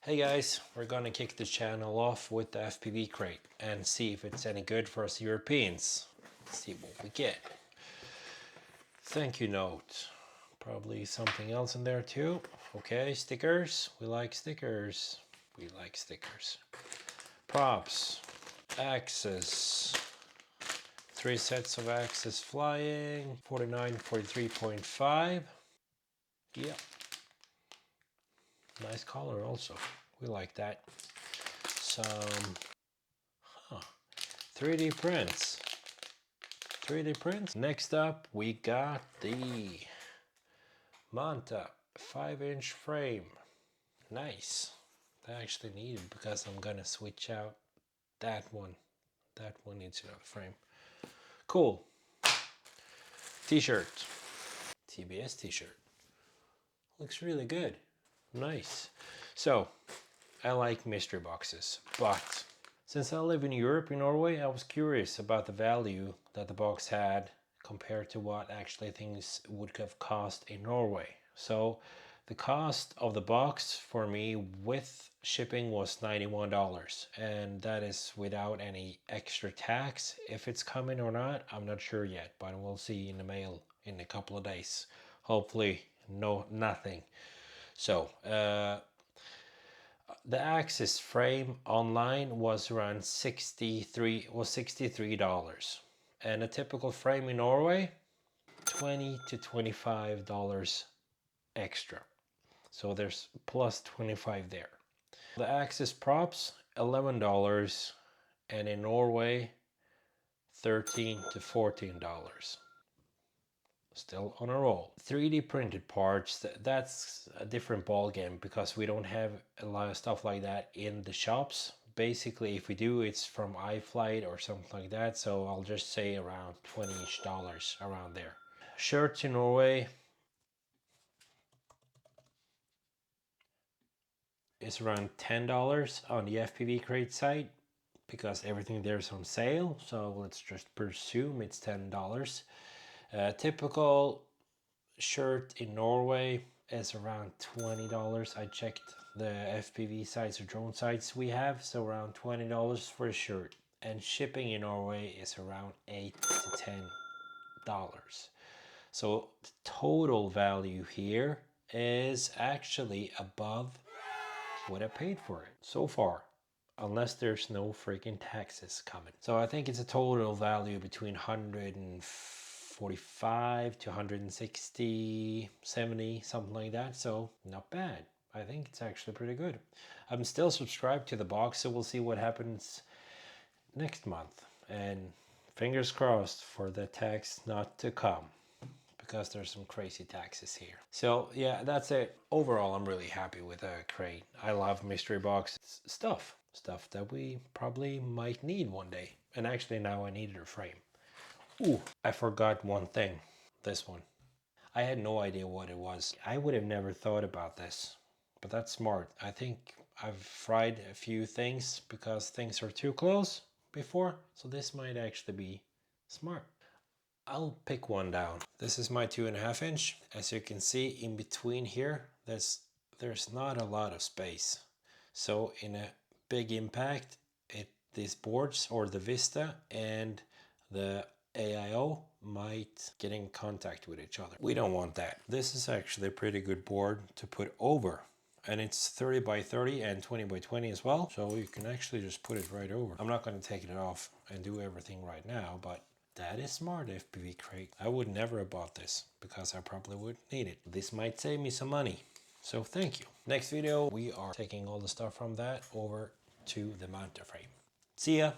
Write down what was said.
Hey guys, we're gonna kick the channel off with the FPVCrate and see if it's any good for us Europeans. Let's see what we get. Thank you note. Probably something else in there too. Okay, stickers. We like stickers. We like stickers. Props. Axes. 3 sets of axes flying. 49, 43.5. Yeah. Nice color also. We like that. Some 3D prints. 3D prints. Next up, we got the Manta 5-inch frame. Nice. I actually need it because I'm gonna switch out that one. That one needs another frame. Cool. T-shirt. TBS t-shirt. Looks really good. Nice. So, I like mystery boxes, but since I live in Europe, in Norway, I was curious about the value that the box had compared to what actually things would have cost in Norway. So the cost of the box for me with shipping was $91, and that is without any extra tax. If it's coming or not, I'm not sure yet, but we'll see in the mail in a couple of days. Hopefully nothing. So the axis frame online was around $63, and a typical frame in Norway $20 to $25 extra, so there's plus 25 there. The axis props $11, and in Norway $13 to $14. Still on a roll. 3D printed parts, that's a different ball game because we don't have a lot of stuff like that in the shops. Basically, if we do, it's from iFlight or something like that, so I'll just say around $20-ish, around there. Shirts in Norway is around $10 on the FPVCrate site because everything there is on sale, so let's just presume it's $10. Typical shirt in Norway is around $20. I checked the FPV sites or drone sites we have, so around $20 for a shirt. And shipping in Norway is around $8 to $10. So the total value here is actually above what I paid for it so far, unless there's no freaking taxes coming. So I think it's a total value between 145 to 160, 70, something like that. So not bad. I think it's actually pretty good. I'm still subscribed to the box, so we'll see what happens next month. And fingers crossed for the tax not to come, because there's some crazy taxes here. So yeah, that's it. Overall, I'm really happy with the crate. I love mystery box stuff that we probably might need one day. And actually now I needed a frame. Ooh, I forgot one thing. This one. I had no idea what it was. I would have never thought about this, but that's smart. I think I've fried a few things because things are too close before, so this might actually be smart. I'll pick one down. This is my 2.5 inch. As you can see, in between here, there's not a lot of space. So in a big impact, these boards or the Vista and the AIO might get in contact with each other. We don't want that. This is actually a pretty good board to put over. And it's 30 by 30 and 20 by 20 as well. So you can actually just put it right over. I'm not going to take it off and do everything right now, but that is smart, FPVCrate. I would never have bought this because I probably would need it. This might save me some money. So thank you. Next video, we are taking all the stuff from that over to the Manta frame. See ya.